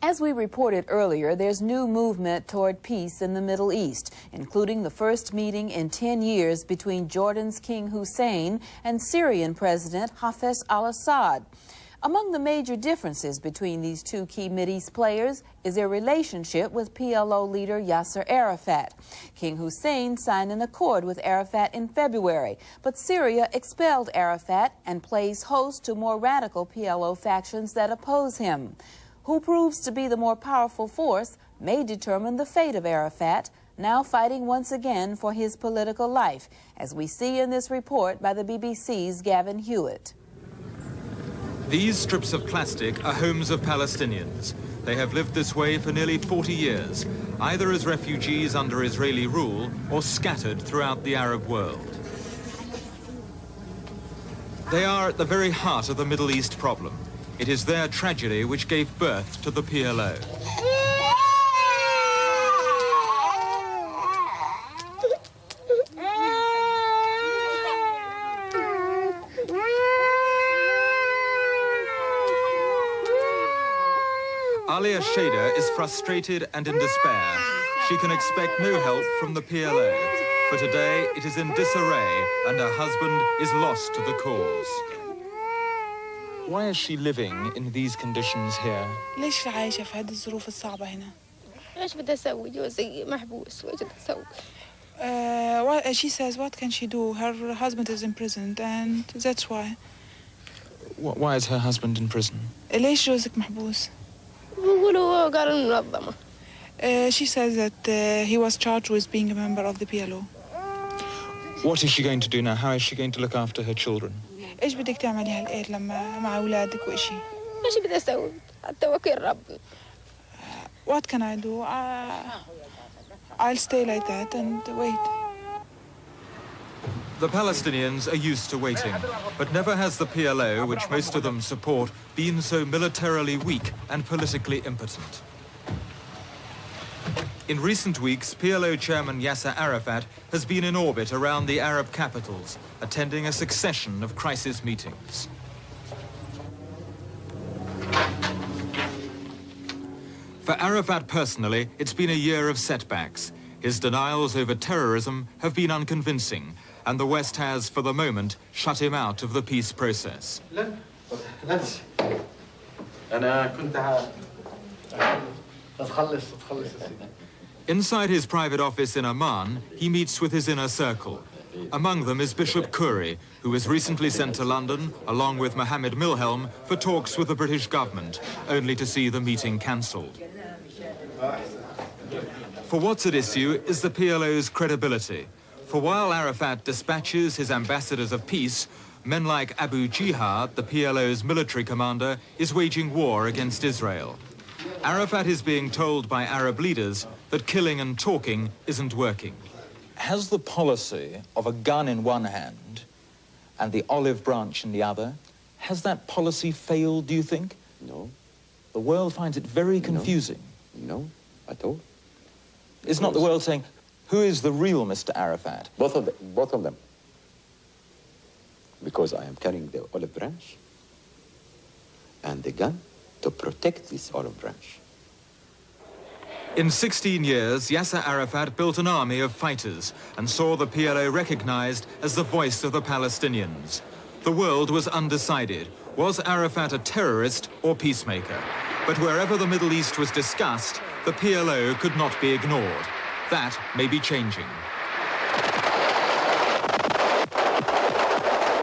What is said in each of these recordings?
As we reported earlier, there's new movement toward peace in the Middle East, including the first meeting in 10 years between Jordan's King Hussein and Syrian President Hafez al-Assad. Among the major differences between these two key Mideast players is their relationship with PLO leader Yasser Arafat. King Hussein signed an accord with Arafat in February, but Syria expelled Arafat and plays host to more radical PLO factions that oppose him. Who proves to be the more powerful force may determine the fate of Arafat, now fighting once again for his political life, as we see in this report by the BBC's Gavin Hewitt. These strips of plastic are homes of Palestinians. They have lived this way for nearly 40 years, either as refugees under Israeli rule or scattered throughout the Arab world. They are at the very heart of the Middle East problem. It is their tragedy which gave birth to the PLO. Alia Sheda is frustrated and in despair. She can expect no help from the PLO. For today, it is in disarray and her husband is lost to the cause. Why is she living in these conditions here? ليش عايشة في هذه الظروف الصعبة هنا؟ ايش بدها اسوي؟ جوزي محبوس، وايش بدها اسوي؟ She says, what can she do? Her husband is imprisoned and that's why. Why is her husband in prison? ليش جوزك محبوس? بيقولوا قالوا المنظمة. She says that he was charged with being a member of the PLO. What is she going to do now? How is she going to look after her children? ايش بدك تعملي هالقيت لما مع اولادك وإشي؟ ايش بدي اسوي؟ التوكل ربي. What can I do? I'll stay like that and wait. The Palestinians are used to waiting, but never has the PLO, which most of them support, been so militarily weak and politically impotent. In recent weeks, PLO chairman Yasser Arafat has been in orbit around the Arab capitals, attending a succession of crisis meetings. For Arafat personally, it's been a year of setbacks. His denials over terrorism have been unconvincing, and the West has, for the moment, shut him out of the peace process. Inside his private office in Amman, he meets with his inner circle. Among them is Bishop Curry, who was recently sent to London, along with Mohammed Milhelm, for talks with the British government, only to see the meeting cancelled. For what's at issue is the PLO's credibility. For while Arafat dispatches his ambassadors of peace, men like Abu Jihad, the PLO's military commander, is waging war against Israel. Arafat is being told by Arab leaders that killing and talking isn't working. Has the policy of a gun in one hand and the olive branch in the other, has that policy failed, do you think? No. The world finds it very confusing. No, at all. Is not the world saying, who is the real Mr. Arafat? Both of them. Because I am carrying the olive branch and the gun to protect this olive branch. In 16 years, Yasser Arafat built an army of fighters and saw the PLO recognized as the voice of the Palestinians. The world was undecided. Was Arafat a terrorist or peacemaker? But wherever the Middle East was discussed, the PLO could not be ignored. That may be changing.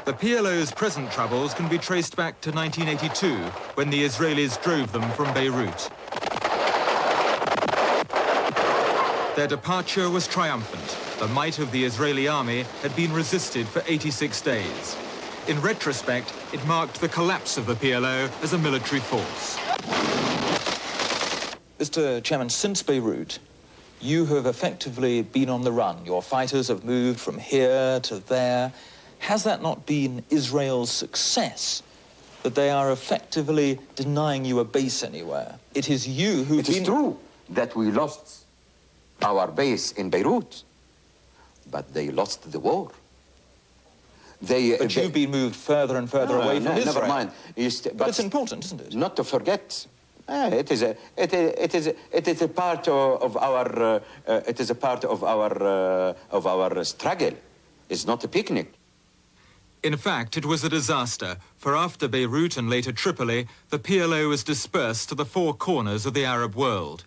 The PLO's present troubles can be traced back to 1982, when the Israelis drove them from Beirut. Their departure was triumphant. The might of the Israeli army had been resisted for 86 days. In retrospect, it marked the collapse of the PLO as a military force. Mr. Chairman, since Beirut, you have effectively been on the run. Your fighters have moved from here to there. Has that not been Israel's success, that they are effectively denying you a base anywhere? It is you who... It is true that we lost our base in Beirut, but they lost the war. But you've been moved further and further away from Israel. Never mind. But it's important, isn't it? Not to forget It is a part of our struggle. It's not a picnic. In fact, it was a disaster, for after Beirut and later Tripoli, the PLO was dispersed to the four corners of the Arab world.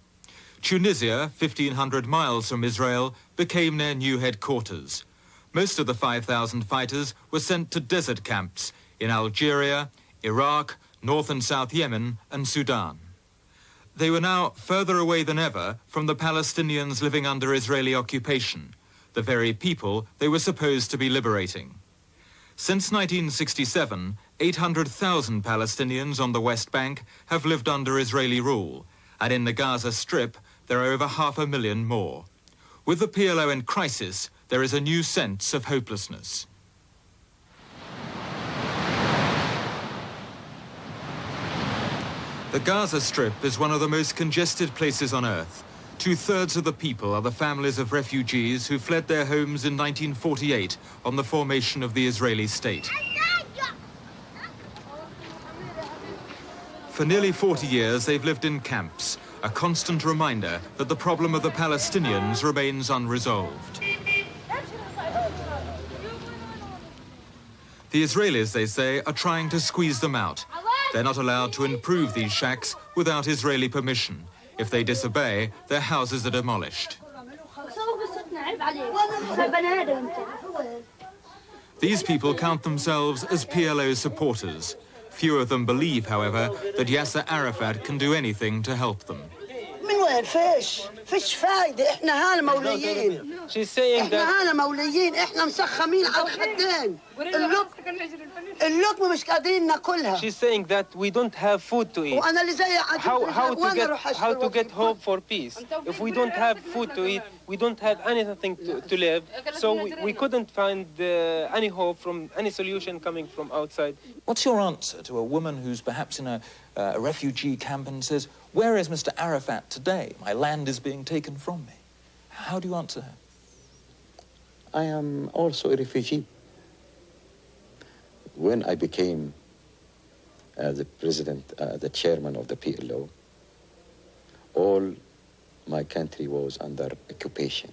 Tunisia, 1,500 miles from Israel, became their new headquarters. Most of the 5,000 fighters were sent to desert camps in Algeria, Iraq, North and South Yemen, and Sudan. They were now further away than ever from the Palestinians living under Israeli occupation, the very people they were supposed to be liberating. Since 1967, 800,000 Palestinians on the West Bank have lived under Israeli rule, and in the Gaza Strip, there are over 500,000 more. With the PLO in crisis, there is a new sense of hopelessness. The Gaza Strip is one of the most congested places on earth. 2/3 of the people are the families of refugees who fled their homes in 1948 on the formation of the Israeli state. For nearly 40 years, they've lived in camps, a constant reminder that the problem of the Palestinians remains unresolved. The Israelis, they say, are trying to squeeze them out. They're not allowed to improve these shacks without Israeli permission. If they disobey, their houses are demolished. These people count themselves as PLO supporters. Few of them believe, however, that Yasser Arafat can do anything to help them. She's saying that she's saying that we don't have food to eat. How to get hope for peace? If we don't have food to eat, we don't have anything to live. So we couldn't find any hope from any solution coming from outside. What's your answer to a woman who's perhaps in a refugee camp and says, "Where is Mr. Arafat today? My land is being taken from me." How do you answer her? I am also a refugee. When I became the president, the chairman of the PLO, all my country was under occupation.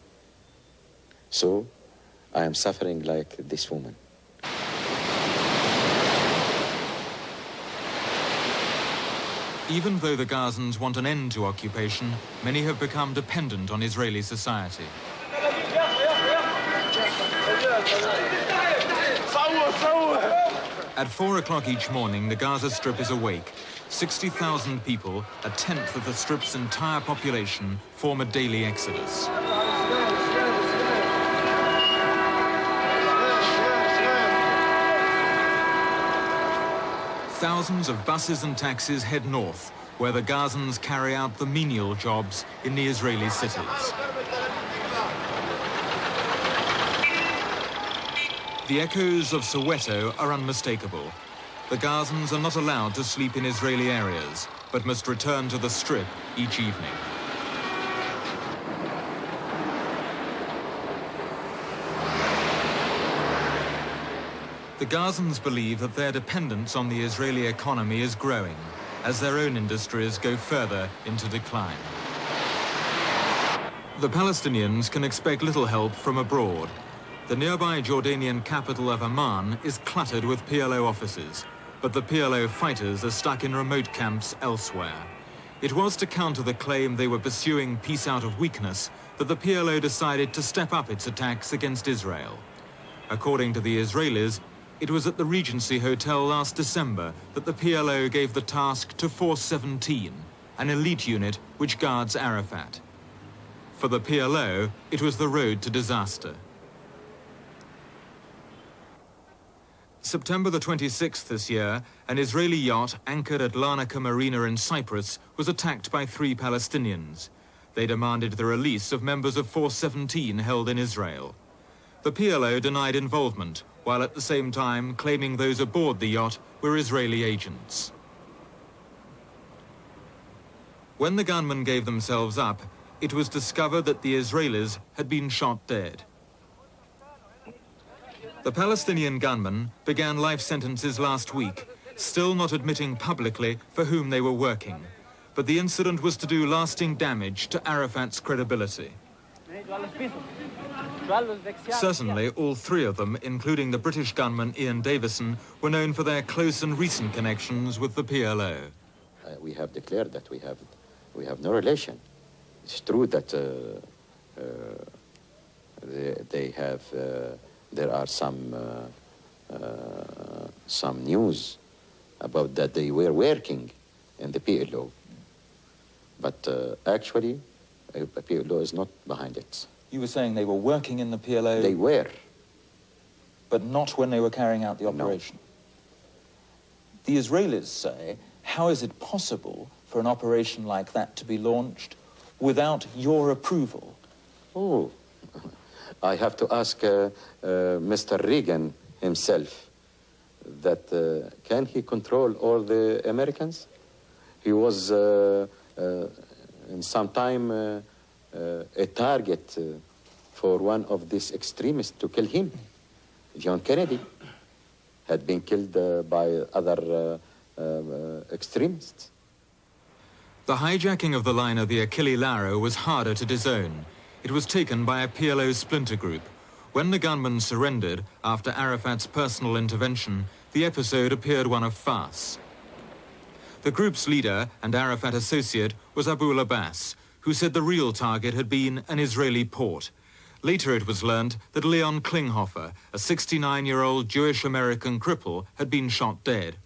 So I am suffering like this woman. Even though the Gazans want an end to occupation, many have become dependent on Israeli society. At 4 o'clock each morning, the Gaza Strip is awake. 60,000 people, a tenth of the Strip's entire population, form a daily exodus. Thousands of buses and taxis head north, where the Gazans carry out the menial jobs in the Israeli cities. The echoes of Soweto are unmistakable. The Gazans are not allowed to sleep in Israeli areas, but must return to the Strip each evening. The Gazans believe that their dependence on the Israeli economy is growing as their own industries go further into decline. The Palestinians can expect little help from abroad. The nearby Jordanian capital of Amman is cluttered with PLO offices, but the PLO fighters are stuck in remote camps elsewhere. It was to counter the claim they were pursuing peace out of weakness that the PLO decided to step up its attacks against Israel. According to the Israelis, it was at the Regency Hotel last December that the PLO gave the task to Force 17, an elite unit which guards Arafat. For the PLO, it was the road to disaster. September the 26th this year, an Israeli yacht anchored at Larnaca Marina in Cyprus was attacked by 3 Palestinians. They demanded the release of members of Force 17 held in Israel. The PLO denied involvement, while at the same time claiming those aboard the yacht were Israeli agents. When the gunmen gave themselves up, it was discovered that the Israelis had been shot dead. The Palestinian gunmen began life sentences last week, still not admitting publicly for whom they were working. but the incident was to do lasting damage to Arafat's credibility. Certainly, all three of them, including the British gunman Ian Davison, were known for their close and recent connections with the PLO. We have declared that we have no relation. It's true that there are some news about that they were working in the PLO, but actually, the PLO is not behind it. You were saying they were working in the PLO? They were. But not when they were carrying out the operation? No. The Israelis say, how is it possible for an operation like that to be launched without your approval? Oh, I have to ask Mr. Reagan himself that can he control all the Americans? He was in some time a target for one of these extremists to kill him. John Kennedy had been killed by other extremists. The hijacking of the liner, the Achille Lauro, was harder to disown. It was taken by a PLO splinter group. When the gunman surrendered, after Arafat's personal intervention, the episode appeared one of farce. The group's leader and Arafat associate was Abu Abbas, who said the real target had been an Israeli port. Later it was learned that Leon Klinghoffer, a 69-year-old Jewish-American cripple, had been shot dead.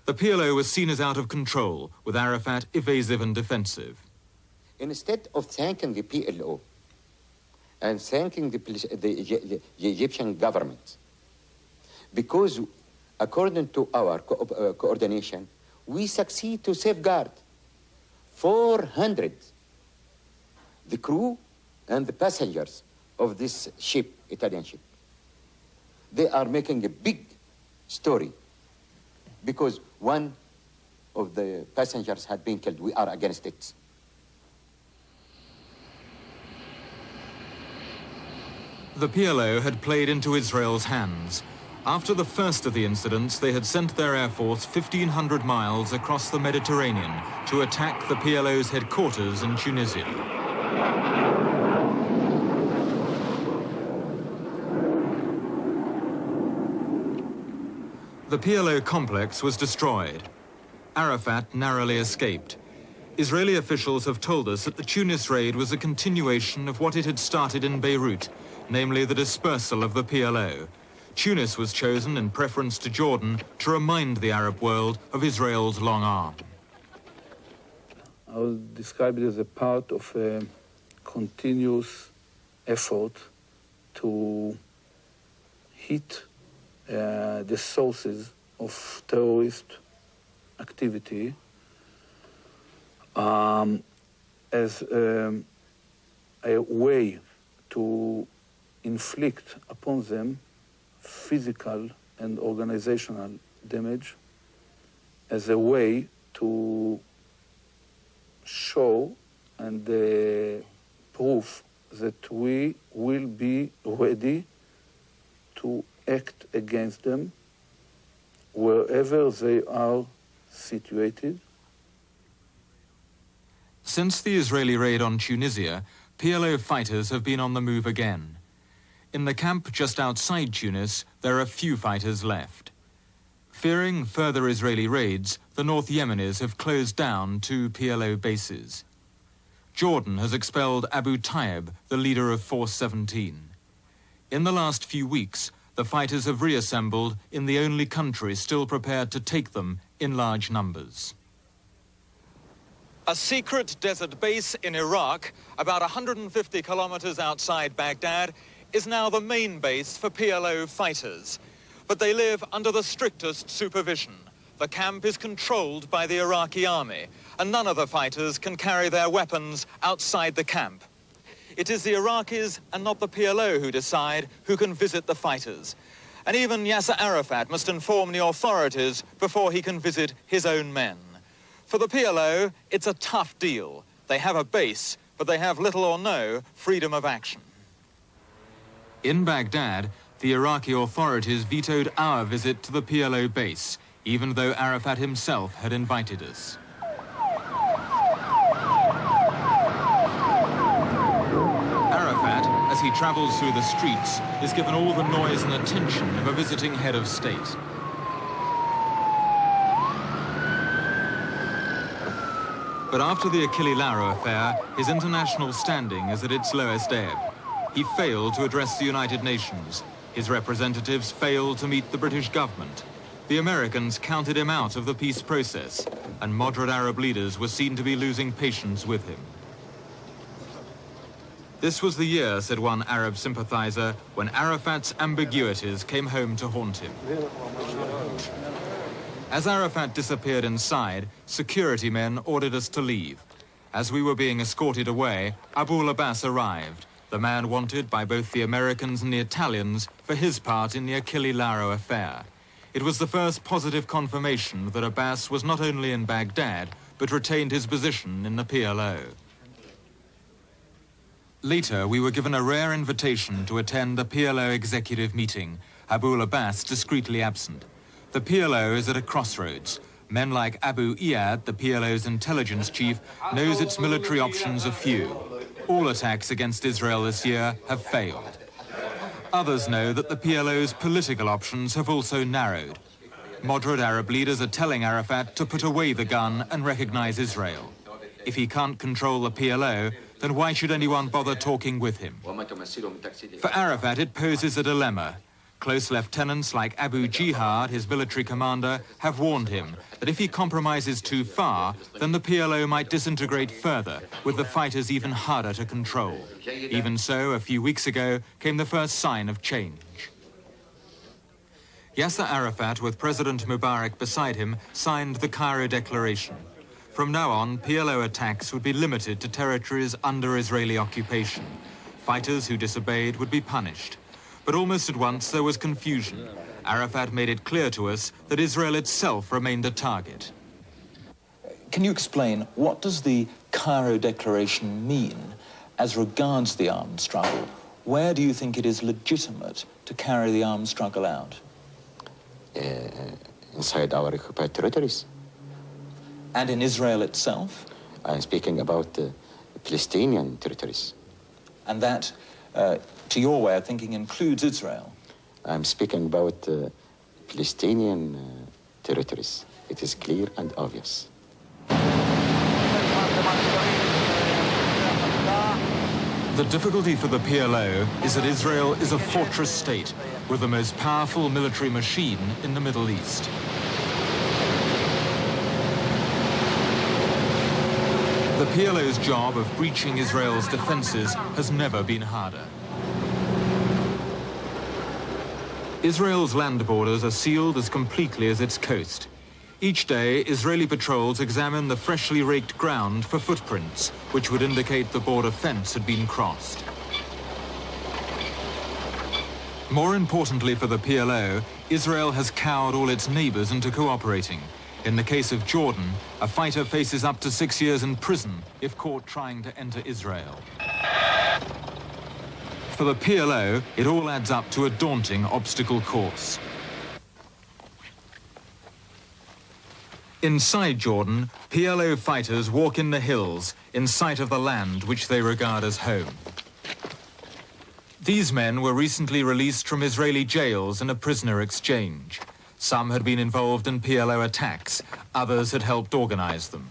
The PLO was seen as out of control, with Arafat evasive and defensive. Instead of thanking the PLO and thanking the Egyptian government, because according to our coordination, we succeed to safeguard 400 the crew and the passengers of this ship, Italian ship. They are making a big story because one of the passengers had been killed. We are against it. The PLO had played into Israel's hands. After the first of the incidents, they had sent their air force 1,500 miles across the Mediterranean to attack the PLO's headquarters in Tunisia. The PLO complex was destroyed. Arafat narrowly escaped. Israeli officials have told us that the Tunis raid was a continuation of what it had started in Beirut, namely the dispersal of the PLO. Tunis was chosen in preference to Jordan to remind the Arab world of Israel's long arm. I would describe it as a part of a continuous effort to hit the sources of terrorist activity as a way to inflict upon them physical and organizational damage, as a way to show and prove that we will be ready to act against them wherever they are situated. Since the Israeli raid on Tunisia, PLO fighters have been on the move again. In the camp just outside Tunis, there are few fighters left. Fearing further Israeli raids, the North Yemenis have closed down 2 PLO bases. Jordan has expelled Abu Tayyib, the leader of Force 17. In the last few weeks, the fighters have reassembled in the only country still prepared to take them in large numbers. A secret desert base in Iraq, about 150 kilometers outside Baghdad, is now the main base for PLO fighters. But they live under the strictest supervision. The camp is controlled by the Iraqi army, and none of the fighters can carry their weapons outside the camp. It is the Iraqis and not the PLO who decide who can visit the fighters. And even Yasser Arafat must inform the authorities before he can visit his own men. For the PLO, it's a tough deal. They have a base, but they have little or no freedom of action. In Baghdad, the Iraqi authorities vetoed our visit to the PLO base, even though Arafat himself had invited us. as he travels through the streets, is given all the noise and attention of a visiting head of state. But after the Achille Lauro affair, his international standing is at its lowest ebb. He failed to address the United Nations. His representatives failed to meet the British government. The Americans counted him out of the peace process, and moderate Arab leaders were seen to be losing patience with him. This was the year, said one Arab sympathizer, when Arafat's ambiguities came home to haunt him. As Arafat disappeared inside, security men ordered us to leave. As we were being escorted away, Abu Abbas arrived, the man wanted by both the Americans and the Italians for his part in the Achille Lauro affair. It was the first positive confirmation that Abbas was not only in Baghdad, but retained his position in the PLO. Later, we were given a rare invitation to attend a PLO executive meeting, Abu Abbas discreetly absent. The PLO is at a crossroads. Men like Abu Iyad, the PLO's intelligence chief, knows its military options are few. All attacks against Israel this year have failed. Others know that the PLO's political options have also narrowed. Moderate Arab leaders are telling Arafat to put away the gun and recognize Israel. If he can't control the PLO, then why should anyone bother talking with him? For Arafat, it poses a dilemma. Close lieutenants like Abu Jihad, his military commander, have warned him that if he compromises too far, then the PLO might disintegrate further, with the fighters even harder to control. Even so, a few weeks ago, came the first sign of change. Yasser Arafat, with President Mubarak beside him, signed the Cairo Declaration. From now on, PLO attacks would be limited to territories under Israeli occupation. Fighters who disobeyed would be punished. But almost at once there was confusion. Arafat made it clear to us that Israel itself remained a target. Can you explain, what does the Cairo Declaration mean as regards the armed struggle? Where do you think it is legitimate to carry the armed struggle out? Inside our occupied territories. And in Israel itself? I'm speaking about Palestinian territories. And that, to your way of thinking, includes Israel? I'm speaking about Palestinian territories. It is clear and obvious. The difficulty for the PLO is that Israel is a fortress state with the most powerful military machine in the Middle East. The PLO's job of breaching Israel's defenses has never been harder. Israel's land borders are sealed as completely as its coast. Each day, Israeli patrols examine the freshly raked ground for footprints, which would indicate the border fence had been crossed. More importantly for the PLO, Israel has cowed all its neighbors into cooperating. In the case of Jordan, a fighter faces up to 6 years in prison if caught trying to enter Israel. For the PLO, it all adds up to a daunting obstacle course. Inside Jordan, PLO fighters walk in the hills in sight of the land which they regard as home. These men were recently released from Israeli jails in a prisoner exchange. Some had been involved in PLO attacks, others had helped organize them.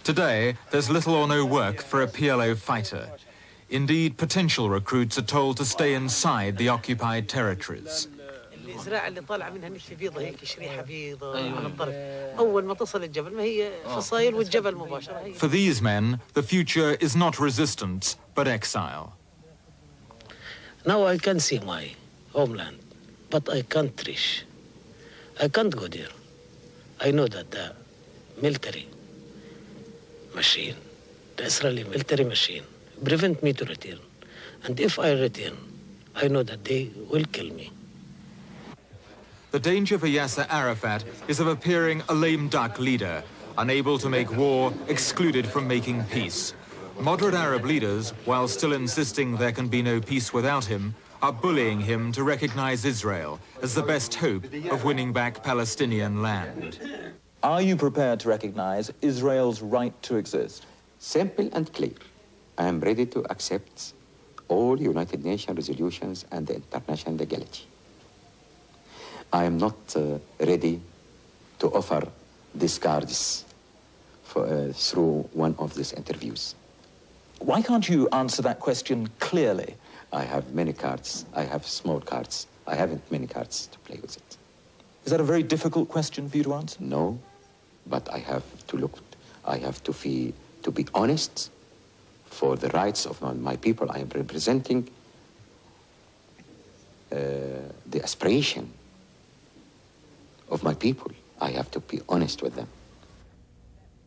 Today, there's little or no work for a PLO fighter. Indeed, potential recruits are told to stay inside the occupied territories. الزراعة اللي طالعة منها نشفي بيضة هيك شريحة بيضة على الطرف أول ما تصل الجبل ما هي فصائل والجبل مباشرة. For these men, the future is not resistance, but exile. Now I can see my homeland, but I can't reach. I can't go there. I know that the military machine, the Israeli military machine, prevent me to return. And if I return, I know that they will kill me. The danger for Yasser Arafat is of appearing a lame duck leader, unable to make war, excluded from making peace. Moderate Arab leaders, while still insisting there can be no peace without him, are bullying him to recognize Israel as the best hope of winning back Palestinian land. Are you prepared to recognize Israel's right to exist? Simple and clear. I am ready to accept all United Nations resolutions and the international legality. I am not ready to offer these cards through one of these interviews. Why can't you answer that question clearly? I have many cards. I have small cards. I haven't many cards to play with it. Is that a very difficult question for you to answer? No, but I have to be honest for the rights of my people. I am representing the aspiration of my people. I have to be honest with them.